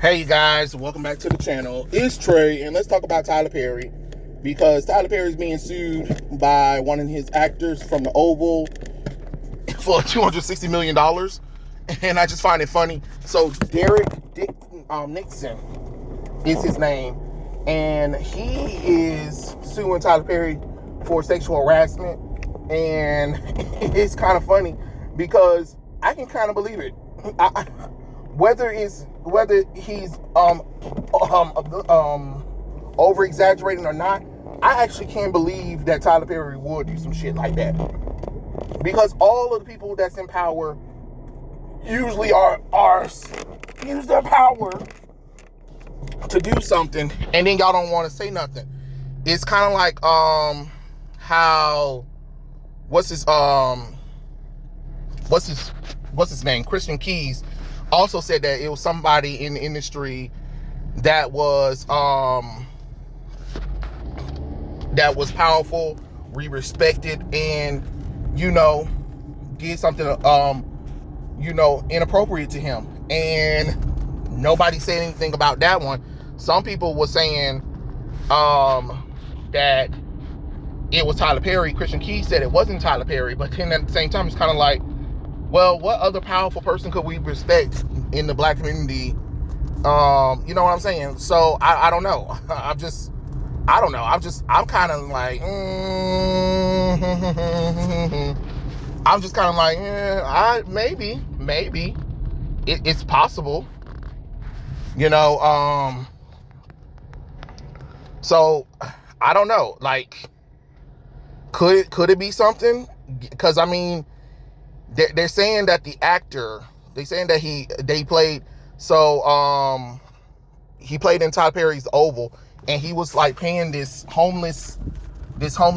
Hey you guys, welcome back to the channel. It's Trey, and let's talk about Tyler Perry, because Tyler Perry is being sued by one of his actors from the Oval for $260 million, and I just find it funny. So Dixon is his name, and he is suing Tyler Perry for sexual harassment, and it's kind of funny because I can kind of believe it. Whether he's over exaggerating or not, I actually can't believe that Tyler Perry would do some shit like that, because all of the people that's in power usually use their power to do something, and then y'all don't want to say nothing. It's kind of like how what's his name, Christian Keys, also said that it was somebody in the industry that was powerful, respected, and did something inappropriate to him, and nobody said anything about that one. Some people were saying that it was Tyler Perry. Christian Keys said it wasn't Tyler Perry, but then at the same time, it's kind of like, well, what other powerful person could we respect in the black community? You know what I'm saying? So I don't know. I'm kind of like, I'm just kind of like, maybe it's possible, so I don't know. Like, could it be something? Because I mean, they're saying that the actor, they're saying that he played in Tyler Perry's Oval, and he was like paying this homeless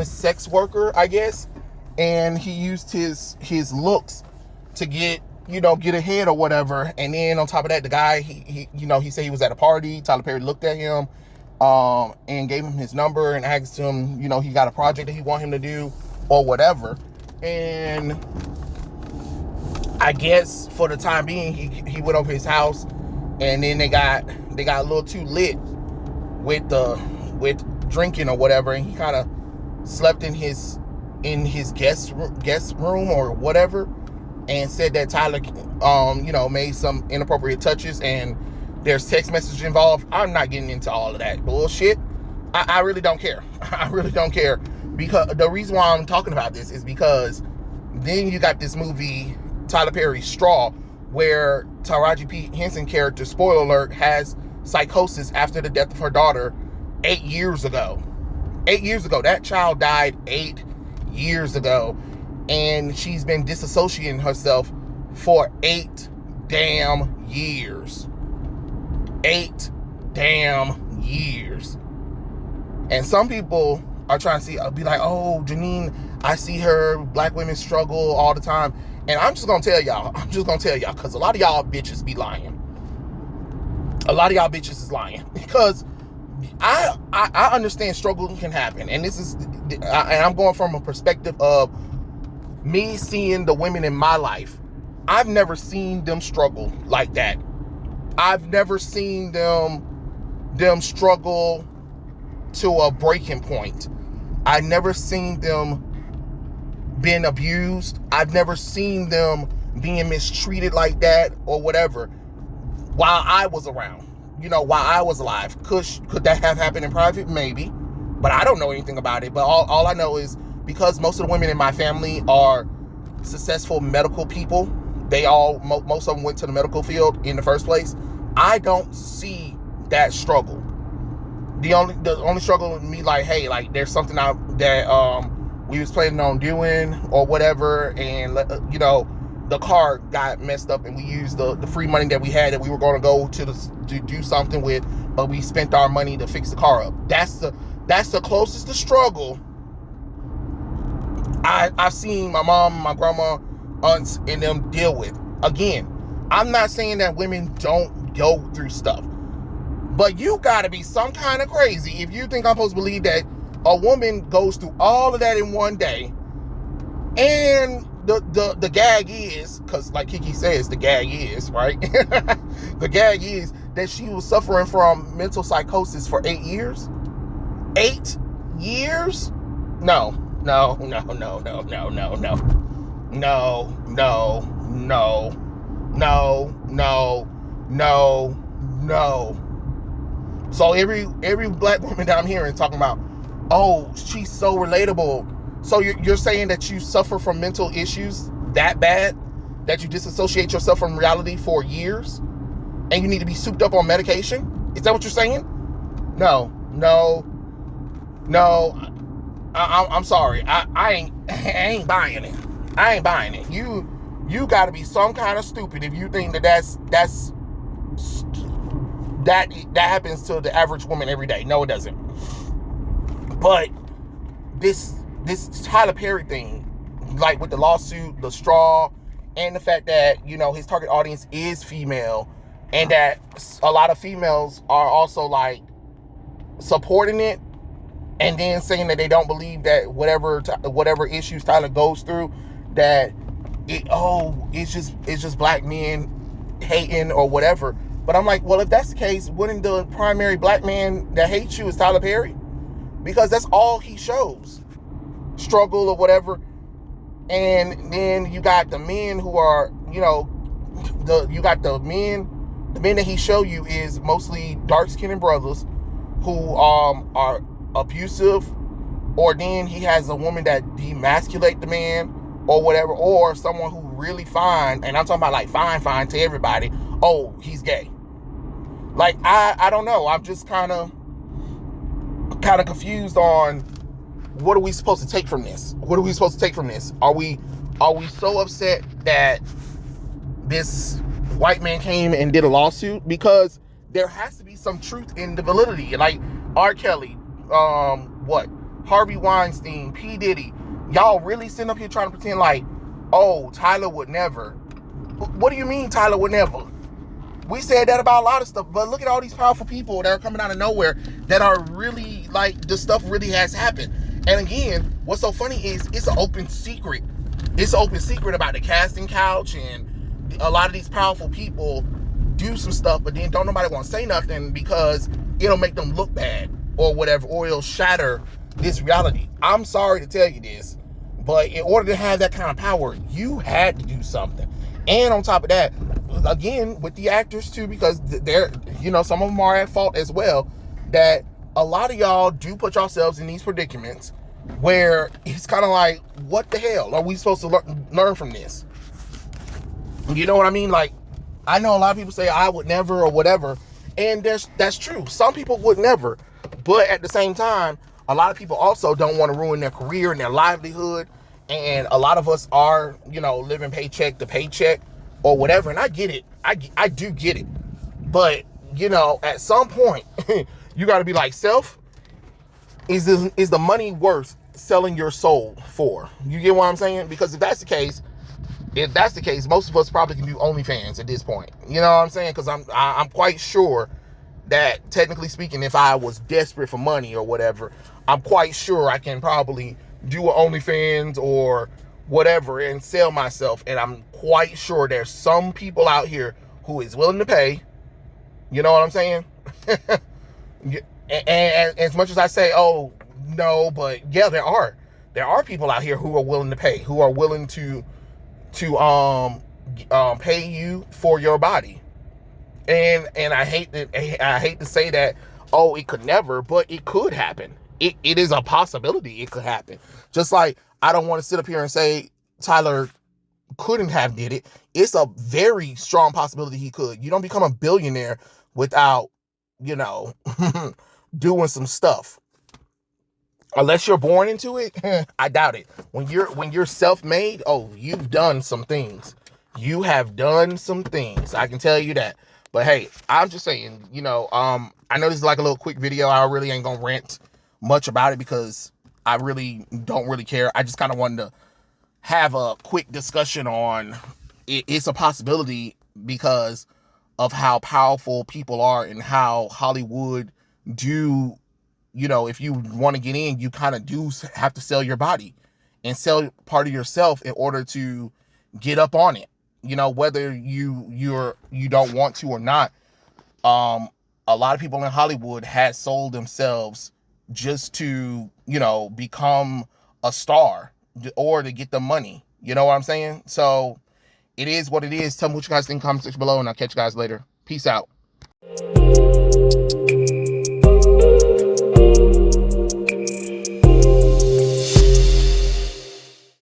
sex worker, I guess, and he used his looks to get ahead or whatever. And then on top of that, the guy, he said he was at a party. Tyler Perry looked at him and gave him his number and asked him, he got a project that he want him to do or whatever. And I guess for the time being, he went over his house, and then they got a little too lit with drinking or whatever, and he kind of slept in his guest room or whatever, and said that Tyler made some inappropriate touches, and there's text message involved. I'm not getting into all of that bullshit. I really don't care. I really don't care, because the reason why I'm talking about this is because then you got this movie, Tyler Perry's Straw, where Taraji P. Henson character, spoiler alert, has psychosis after the death of her daughter 8 years ago. 8 years ago. That child died 8 years ago, and she's been disassociating herself for 8 damn years. 8 damn years. And some people are trying to be like, oh, Janine, I see her, black women struggle all the time. And I'm just going to tell y'all, because a lot of y'all bitches be lying. A lot of y'all bitches is lying, because I understand struggle can happen. And I'm going from a perspective of me seeing the women in my life. I've never seen them struggle like that. I've never seen them struggle to a breaking point. I've never seen them being abused. I've never seen them being mistreated like that or whatever while I was around, while I was alive. Could that have happened in private? Maybe, but I don't know anything about it. But all I know is, because most of the women in my family are successful medical people, most of them went to the medical field in the first place, I don't see that struggle. The only struggle with me, like, hey, like, there's something out that we was planning on doing or whatever, and the car got messed up, and we used the free money that we had that we were going to go to do something with, but we spent our money to fix the car up. That's the closest to struggle I've seen my mom, my grandma, aunts, and them deal with. Again, I'm not saying that women don't go through stuff, but you gotta be some kind of crazy if you think I'm supposed to believe that a woman goes through all of that in one day, and the gag is, because like Kiki says, the gag is, right? The gag is that she was suffering from mental psychosis for 8 years? 8 years? No, no, no, no, no, no, no, no. No, no, no, no, no, no, no. So every black woman that I'm hearing talking about, oh, she's so relatable. So you're saying that you suffer from mental issues that bad that you disassociate yourself from reality for years, and you need to be souped up on medication? Is that what you're saying? No, no, no. I'm sorry. I ain't buying it. I ain't buying it. You got to be some kind of stupid if you think that happens to the average woman every day. No, it doesn't. But this Tyler Perry thing, like with the lawsuit, the straw, and the fact that, you know, his target audience is female, and that a lot of females are also like supporting it, and then saying that they don't believe that whatever issues Tyler goes through, that it's just black men hating or whatever. But I'm like, well, if that's the case, wouldn't the primary black man that hates you is Tyler Perry? Because that's all he shows, struggle or whatever. And then you got the men who are, you know, the men that he show you is mostly dark-skinned brothers who are abusive, or then he has a woman that demasculate the man or whatever, or someone who really fine, and I'm talking about like fine to everybody, oh, he's gay. Like, I don't know. I'm just kind of confused on what are we supposed to take from this? What are we supposed to take from this? Are we so upset that this white man came and did a lawsuit? Because there has to be some truth in the validity. Like R. Kelly, Harvey Weinstein, P. Diddy. Y'all really sitting up here trying to pretend like, oh, Tyler would never. What do you mean Tyler would never? We said that about a lot of stuff, but look at all these powerful people that are coming out of nowhere that are really, like, this stuff really has happened. And again, what's so funny is it's an open secret. It's an open secret about the casting couch, and a lot of these powerful people do some stuff, but then don't nobody want to say nothing because it'll make them look bad or whatever, or it'll shatter this reality. I'm sorry to tell you this, but in order to have that kind of power, you had to do something. And on top of that, again, with the actors too, because they're, you know, some of them are at fault as well, that a lot of y'all do put yourselves in these predicaments where it's kind of like, what the hell are we supposed to learn from this? You know what I mean? Like, I know a lot of people say I would never or whatever, and that's true. Some people would never, but at the same time, a lot of people also don't want to ruin their career and their livelihood, and a lot of us are, you know, living paycheck to paycheck or whatever, and I get it. I do get it. But, you know, at some point, you got to be like, self, is the money worth selling your soul for? You get what I'm saying? Because if that's the case, most of us probably can do OnlyFans at this point. You know what I'm saying? Because I'm quite sure that, technically speaking, if I was desperate for money or whatever, I'm quite sure I can probably do an OnlyFans or whatever and sell myself. And I'm quite sure there's some people out here who is willing to pay. You know what I'm saying? and as much as I say, oh, no, but yeah, there are people out here who are willing to pay, who are willing to pay you for your body. And I hate to say that, oh, it could never, but it could happen. It is a possibility it could happen. Just like I don't want to sit up here and say Tyler couldn't have did it. It's a very strong possibility he could. You don't become a billionaire without, you know, doing some stuff. Unless you're born into it, I doubt it. When you're self-made, oh, you've done some things. You have done some things. I can tell you that. But hey, I'm just saying, you know, I know this is like a little quick video. I really ain't gonna rant much about it because I really don't really care. I just kind of wanted to have a quick discussion on it's a possibility because of how powerful people are and how Hollywood do, you know, if you want to get in, you kind of do have to sell your body and sell part of yourself in order to get up on it. You know, whether you don't want to or not, A lot of people in Hollywood had sold themselves just to, you know, become a star or to get the money. You know what I'm saying? So it is what it is. Tell me what you guys think in the comment section below, and I'll catch you guys later. Peace out.